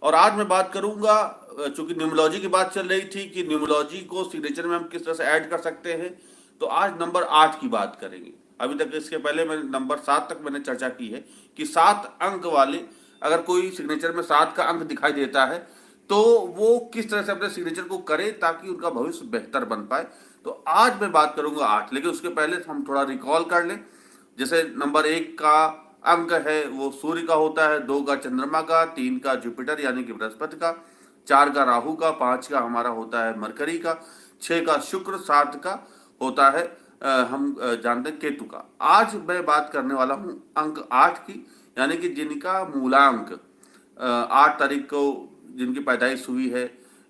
और आज मैं बात करूंगा, चूंकि न्यूमरोलॉजी की बात चल रही थी कि न्यूमरोलॉजी को सिग्नेचर में हम किस तरह से ऐड कर सकते हैं, तो आज नंबर 8 की बात करेंगे। अभी तक इसके पहले मैं नंबर 7 तक मैंने चर्चा की है कि 7 अंक वाले, अगर कोई सिग्नेचर में 7 का अंक दिखाई देता है तो वो किस तरह से अपने सिग्नेचर को करे ताकि उनका भविष्य बेहतर बन पाए। तो आज मैं बात करूंगा 8, लेकिन उसके पहले हम थोड़ा रिकॉल कर लें। जैसे नंबर 1 का अंक है वो सूर्य का होता है, 2 का चंद्रमा का, 3 का जुपिटर यानी कि बृहस्पति का, 4 का राहु का, 5 का हमारा होता है मरकरी का, 6 का शुक्र, 7 का होता है हम जानते हैं केतु का। आज मैं बात करने वाला हूं अंक 8 की, यानी कि जिनका मूलांक 8 तारीख को जिनकी पैदाइश हुई है,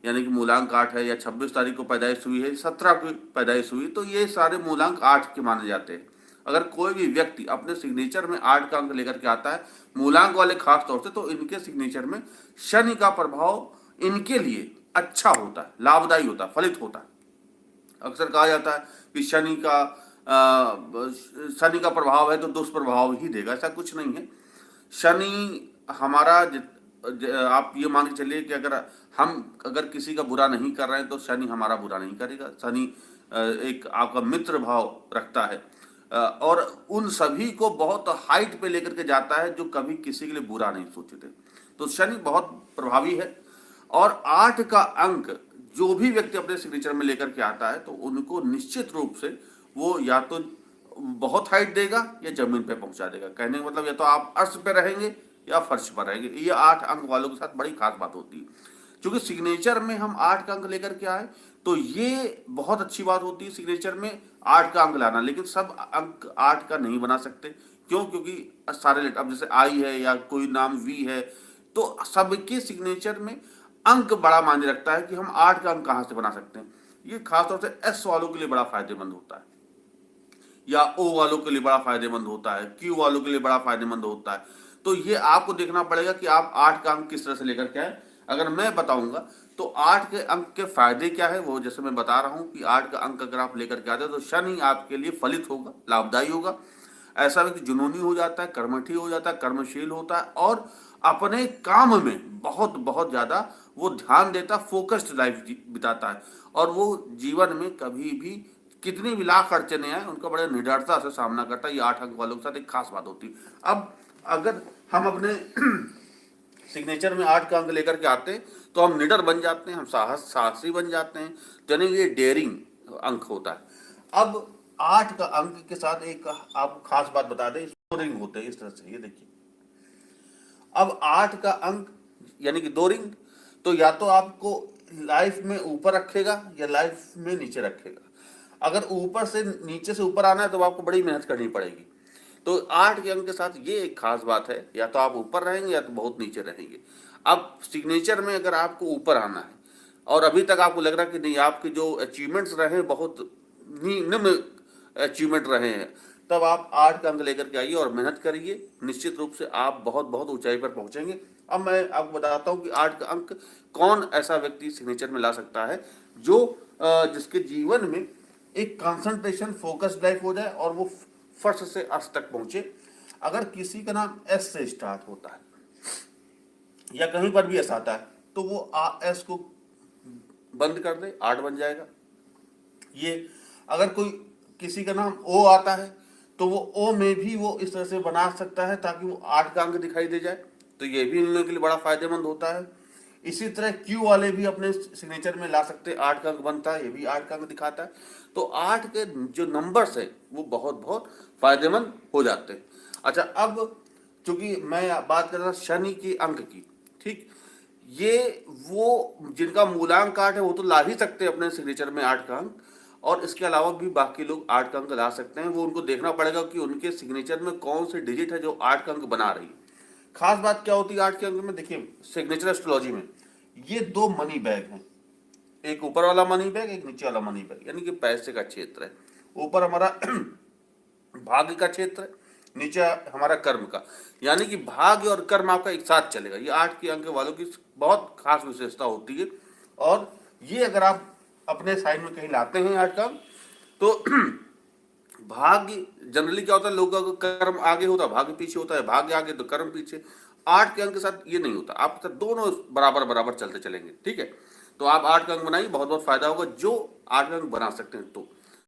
यानी कि मूलांक 8 है, या 26 तारीख को पैदाइश हुई है, 17 की पैदाइश हुई, तो ये सारे मूलांक 8 के माने जाते हैं। अगर कोई भी व्यक्ति अपने सिग्नेचर में 8 का अंक लेकर के आता है, मूलांक वाले खास तौर से, तो इनके सिग्नेचर में शनि का प्रभाव इनके लिए अच्छा होता है, लाभदायी होता है, फलित होता है। अक्सर कहा जाता है कि शनि का प्रभाव है तो दुष्प्रभाव ही देगा, ऐसा कुछ नहीं है। शनि हमारा आप ये मान के चलिए कि अगर किसी का बुरा नहीं कर रहे हैं तो शनि हमारा बुरा नहीं करेगा। शनि एक आपका मित्र भाव रखता है और उन सभी को बहुत हाइट पे लेकर के जाता है जो कभी किसी के लिए बुरा नहीं सोचते। तो शनि बहुत प्रभावी है। और 8 का अंक जो भी व्यक्ति अपने सिग्नेचर में लेकर के आता है तो उनको निश्चित रूप से वो या तो बहुत हाइट देगा या जमीन पे पहुंचा देगा। कहने का मतलब या तो आप अर्श पे रहेंगे या फर्श पर रहेंगे। ये 8 अंक वालों के साथ बड़ी खास बात होती है। क्योंकि सिग्नेचर में हम 8 का अंक लेकर के आए तो ये बहुत अच्छी बात होती है सिग्नेचर में 8 का अंक लाना, लेकिन सब अंक 8 का नहीं बना सकते। क्यों? क्योंकि सारे लेटर, अब जैसे आई है या कोई नाम वी है, तो सबके सिग्नेचर में अंक बड़ा मायने रखता है कि हम 8 का अंक कहां से बना सकते हैं। ये खासतौर से एस वालों के लिए बड़ा फायदेमंद होता है, या ओ वालों के लिए बड़ा फायदेमंद होता है, क्यू वालों के लिए बड़ा फायदेमंद होता है। तो ये आपको देखना पड़ेगा कि आप 8 का अंक किस तरह से लेकर के आए। अगर मैं बताऊंगा तो 8 के अंक के फायदे क्या है, वो जैसे मैं बता रहा हूं कि 8 का अंक अगर आप लेकर के आते हैं तो शनि आपके लिए फलित होगा, लाभदायी होगा। ऐसा व्यक्ति जुनूनी हो जाता है, कर्मठी हो जाता है, कर्मशील होता है और अपने काम में बहुत बहुत ज्यादा वो ध्यान देता, फोकस्ड लाइफ बिताता है। और वो जीवन में कभी भी कितनी भी लाख अड़चने आए उनका बड़े निडरता से सामना करता है। ये 8 अंक वालों के साथ एक खास बात होती है। अब अगर हम अपने सिग्नेचर में 8 का अंक लेकर के आते हैं तो हम निडर बन जाते हैं, हम साहसी बन जाते हैं, यानी ये डेयरिंग अंक होता है। अब 8 का अंक के साथ एक आप खास बात बता दें, रिंग होते हैं इस तरह से, ये देखिए। अब 8 का अंक यानी कि 2 रिंग, तो या तो आपको लाइफ में ऊपर रखेगा या लाइफ में नीचे रखेगा। अगर ऊपर से नीचे से ऊपर आना है तो आपको बड़ी मेहनत करनी पड़ेगी। तो 8 के अंक के साथ ये एक खास बात है, या तो आप ऊपर रहेंगे या तो बहुत नीचे रहेंगे। अब सिग्नेचर में अगर आपको ऊपर आना है और अभी तक आपको लग रहा है कि नहीं, आपके जो अचीवमेंट्स रहे बहुत निम्न अचीवमेंट रहे हैं, तब आप 8 का अंक लेकर के आइए और मेहनत करिए, निश्चित रूप से आप बहुत बहुत ऊंचाई पर पहुंचेंगे। अब मैं आपको बताता हूं कि 8 का अंक कौन ऐसा व्यक्ति सिग्नेचर में ला सकता है जो जिसके जीवन में एक कंसंट्रेशन फोकस्ड लाइफ हो जाए और वो फर्स्ट से अर्श तक पहुंचे। अगर किसी का नाम एस से स्टार्ट होता है या कहीं पर भी एस आता है तो वो एस को बंद कर दे, 8 बन जाएगा। ये अगर कोई किसी का नाम ओ आता है तो वो ओ में भी वो इस तरह से बना सकता है ताकि वो 8 का अंक दिखाई दे जाए, तो ये भी इन लोगों के लिए बड़ा फायदेमंद होता है। इसी तरह क्यू वाले भी अपने सिग्नेचर में ला सकते हैं, 8 का अंक बनता है, ये भी 8 का अंक दिखाता है। तो 8 के जो नंबर्स है वो बहुत बहुत फायदेमंद हो जाते हैं। अच्छा, अब चूंकि मैं बात कर रहा था शनि के अंक की, ठीक, ये वो जिनका मूलांक 8 है वो तो ला ही सकते हैं अपने सिग्नेचर में 8 का अंक, और इसके अलावा भी बाकी लोग 8 का अंक ला सकते हैं। वो उनको देखना पड़ेगा कि उनके सिग्नेचर में कौन से डिजिट है जो 8 का अंक बना रही है। खास बात क्या होती है 8 के अंक में, देखिए सिग्नेचर एस्ट्रोलॉजी में ये 2 मनी बैग हैं, एक ऊपर वाला मनी बैग, एक नीचे वाला मनी बैग, यानी कि पैसे का क्षेत्र है। ऊपर हमारा भाग्य का क्षेत्र है, नीचे हमारा कर्म का, यानी कि भाग्य और कर्म आपका एक साथ चलेगा। ये 8 के अंक वालों की बहुत खास विशेषता होती है। और ये अगर आप अपने साइड में कहीं लाते हैं 8 का, तो भाग्य जनरली क्या होता है, लोगों का कर्म आगे होता है, भाग्य पीछे होता है, भाग्य आगे तो कर्म पीछे। 8 के अंक के साथ ये नहीं होता, आप दोनों बराबर बराबर चलते चलेंगे, ठीक है। तो आप 8 का अंक बनाइए, बहुत बहुत फायदा होगा। जो 8 का अंक बना सकते हैं तो